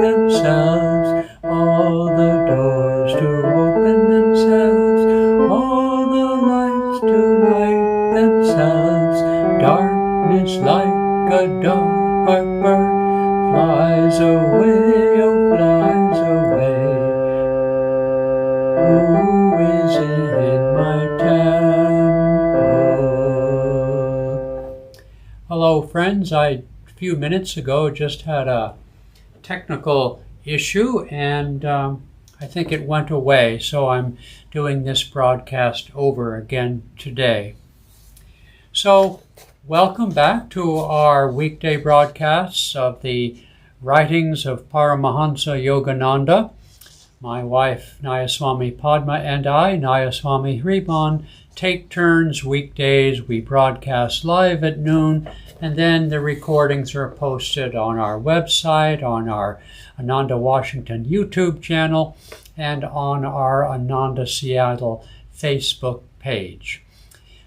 themselves, all the doors to open themselves, all the lights to light themselves. Darkness like a dark bird flies away, oh flies away. Who is in my temple? Hello friends, a few minutes ago just had a technical issue and I think it went away, so I'm doing this broadcast over again today. So welcome back to our weekday broadcasts of the writings of Paramhansa Yogananda. My wife Nayaswami Padma and I, Nayaswami Hriman, take turns weekdays. We broadcast live at noon, and then the recordings are posted on our website, on our Ananda Washington YouTube channel, and on our Ananda Seattle Facebook page.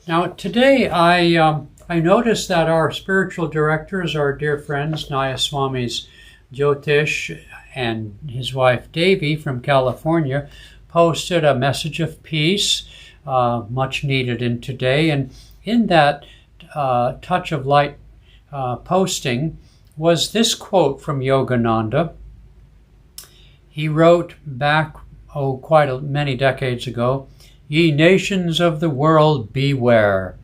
Now today I noticed that our spiritual directors, our dear friends, Nayaswamis Jyotish and his wife Devi from California, posted a message of peace, much needed in today. And in that Touch of Light posting was this quote from Yogananda. He wrote back, quite many decades ago, "Ye nations of the world, beware.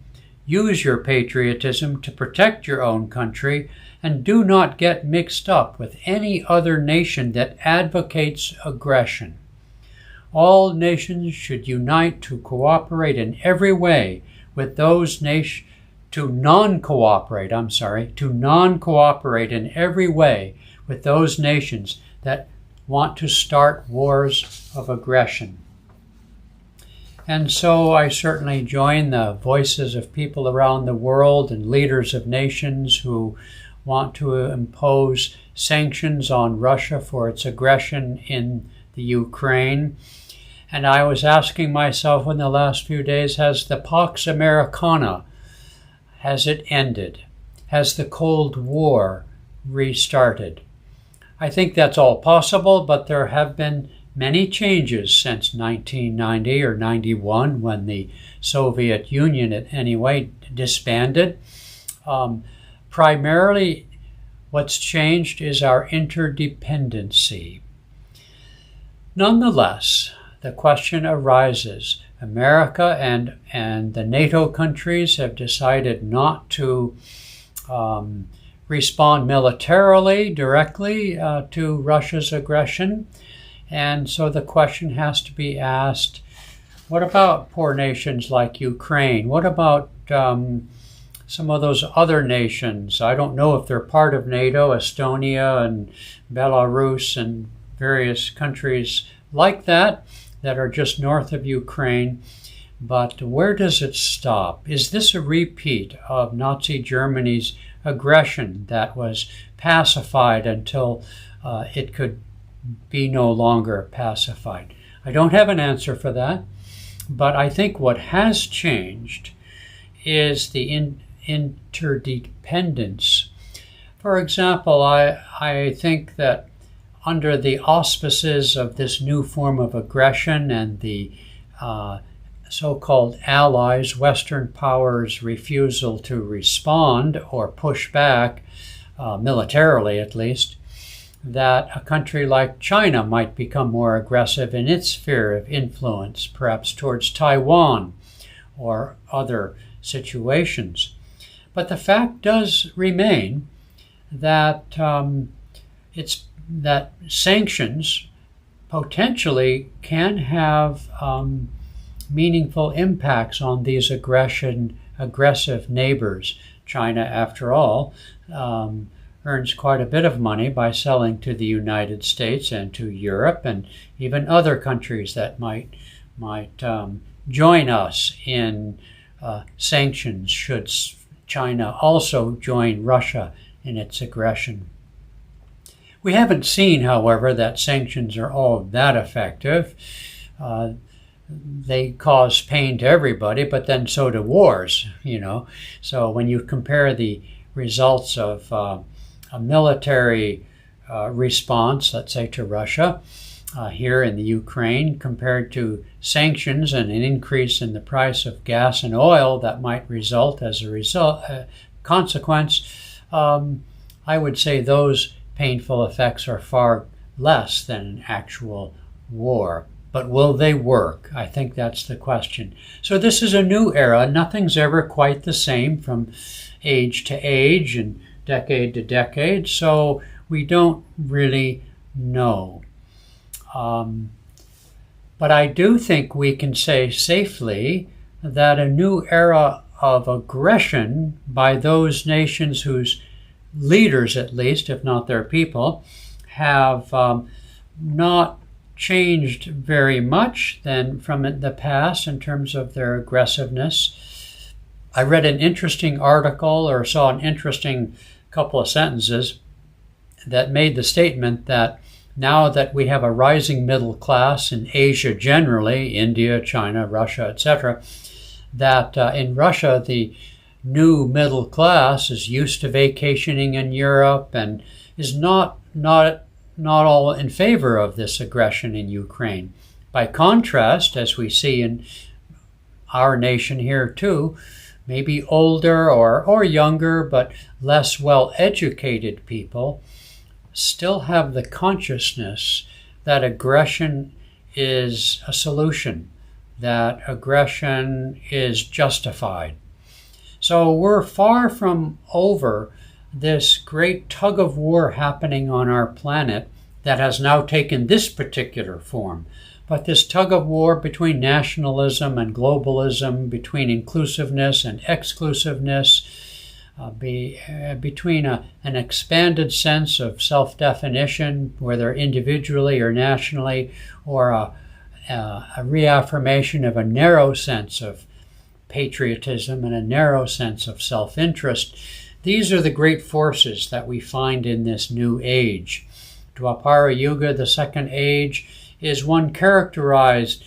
Use your patriotism to protect your own country, and do not get mixed up with any other nation that advocates aggression. All nations should unite to cooperate in every way with those nations, to non-cooperate in every way with those nations that want to start wars of aggression." And so I certainly join the voices of people around the world and leaders of nations who want to impose sanctions on Russia for its aggression in the Ukraine. And I was asking myself in the last few days, has the PAX AMERICANA, has it ended? Has the Cold War restarted? I think that's all possible, but there have been many changes since 1990 or 91, when the Soviet Union, anyway, disbanded. Primarily, what's changed is our interdependency. Nonetheless, the question arises. America and the NATO countries have decided not to respond militarily directly to Russia's aggression. And so the question has to be asked, what about poor nations like Ukraine? What about some of those other nations? I don't know if they're part of NATO, Estonia and Belarus and various countries like that are just north of Ukraine. But where does it stop? Is this a repeat of Nazi Germany's aggression that was pacified until it could be no longer pacified? I don't have an answer for that, but I think what has changed is the interdependence. For example, I think that under the auspices of this new form of aggression and the so-called allies, Western powers' refusal to respond or push back, militarily at least, that a country like China might become more aggressive in its sphere of influence, perhaps towards Taiwan or other situations. But the fact does remain that that sanctions potentially can have meaningful impacts on these aggressive neighbors. China, after all, earns quite a bit of money by selling to the United States and to Europe and even other countries that might join us in sanctions should China also join Russia in its aggression. We haven't seen, however, that sanctions are all that effective. They cause pain to everybody, but then so do wars, So when you compare the results of a military response, let's say, to Russia here in the Ukraine, compared to sanctions and an increase in the price of gas and oil that might result as a consequence, I would say those painful effects are far less than an actual war. But will they work? I think that's the question. So this is a new era. Nothing's ever quite the same from age to age and decade to decade, so we don't really know. But I do think we can say safely that a new era of aggression by those nations whose leaders, at least, if not their people, have not changed very much than from the past in terms of their aggressiveness. I read an interesting article or saw an interesting couple of sentences that made the statement that now that we have a rising middle class in Asia generally, India, China, Russia, etc., that in Russia the new middle class is used to vacationing in Europe and is not all in favor of this aggression in Ukraine. By contrast, as we see in our nation here too, maybe older or younger but less well-educated people still have the consciousness that aggression is a solution, that aggression is justified. So we're far from over this great tug of war happening on our planet that has now taken this particular form. But this tug of war between nationalism and globalism, between inclusiveness and exclusiveness, between an expanded sense of self-definition, whether individually or nationally, or a reaffirmation of a narrow sense of patriotism and a narrow sense of self-interest. These are the great forces that we find in this new age. Dwapara Yuga, the second age, is one characterized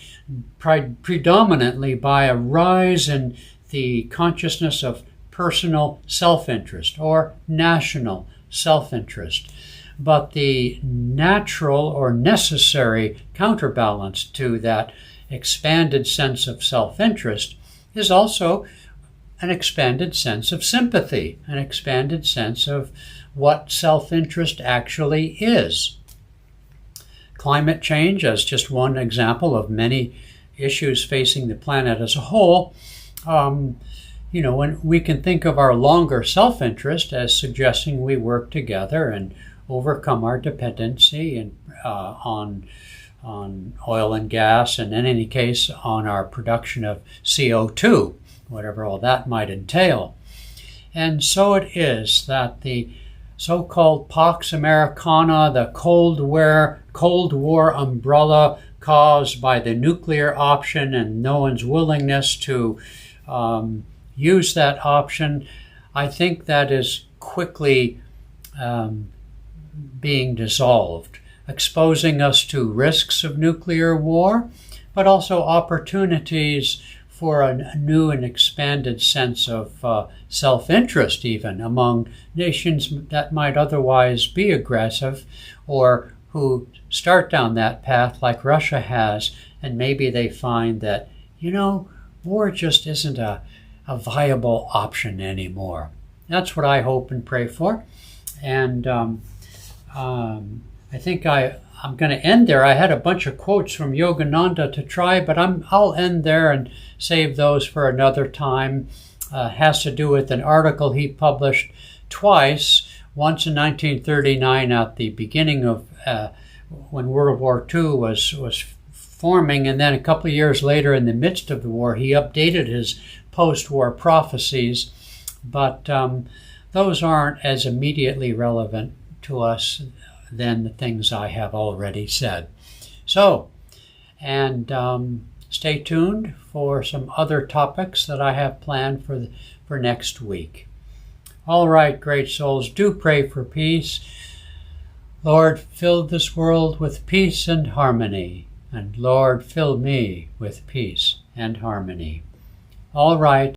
predominantly by a rise in the consciousness of personal self-interest or national self-interest. But the natural or necessary counterbalance to that expanded sense of self-interest is also an expanded sense of sympathy, an expanded sense of what self-interest actually is. Climate change, as just one example of many issues facing the planet as a whole, when we can think of our longer self-interest as suggesting we work together and overcome our dependency on oil and gas, and in any case on our production of CO2, whatever all that might entail. And so it is that the so-called PAX Americana, the Cold War umbrella caused by the nuclear option and no one's willingness to use that option, I think that is quickly being dissolved, exposing us to risks of nuclear war, but also opportunities for a new and expanded sense of self-interest even among nations that might otherwise be aggressive or who start down that path like Russia has, and maybe they find that, war just isn't a viable option anymore. That's what I hope and pray for. And I think I'm going to end there. I had a bunch of quotes from Yogananda to try, but I'll end there and save those for another time. Has to do with an article he published twice, once in 1939 at the beginning of when World War II was forming, and then a couple of years later in the midst of the war, he updated his post-war prophecies, but those aren't as immediately relevant to us than the things I have already said. So, and stay tuned for some other topics that I have planned for next week. All right, great souls, do pray for peace. Lord, fill this world with peace and harmony, and Lord, fill me with peace and harmony. All right.